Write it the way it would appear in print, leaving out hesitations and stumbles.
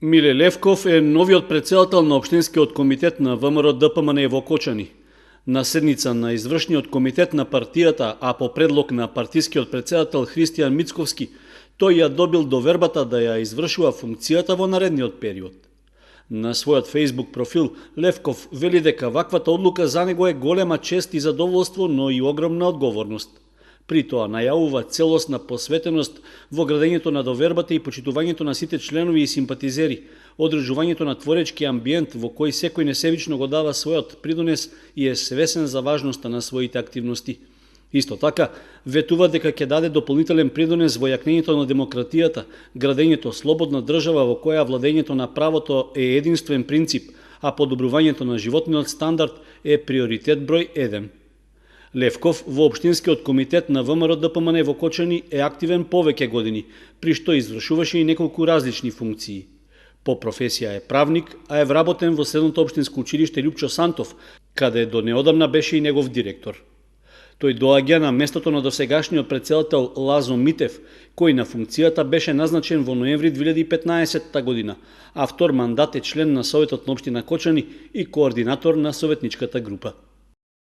Миле Левков е новиот претседател на Општинскиот комитет на ВМРО ДПМН во Кочани. На седница на извршниот комитет на партијата, а по предлог на партискиот претседател Христијан Мицковски, тој ја добил довербата да ја извршува функцијата во наредниот период. На својот Facebook профил Левков вели дека ваквата одлука за него е голема чест и задоволство, но и огромна одговорност. При тоа најавува целосна посветеност во градењето на довербата и почитувањето на сите членови и симпатизери, одржувањето на творечки амбиент во кој секој несебично го дава својот придонес и е свесен за важноста на своите активности. Исто така, ветува дека ќе даде дополнителен придонес во јакнењето на демократијата, градењето слободна држава во која владењето на правото е единствен принцип, а подобрувањето на животниот стандард е приоритет број 1. Левков во Општинскиот комитет на ВМРО ДПМН во Кочани е активен повеќе години, при што извршуваше и неколку различни функции. По професија е правник, а е вработен во Средното општинско училиште Љупчо Сантов, каде до неодамна беше и негов директор. Тој доаѓа на местото на досегашниот претседател Лазо Митев, кој на функцијата беше назначен во ноември 2015 година, а втор мандат е член на Советот на општина Кочани и координатор на советничката група.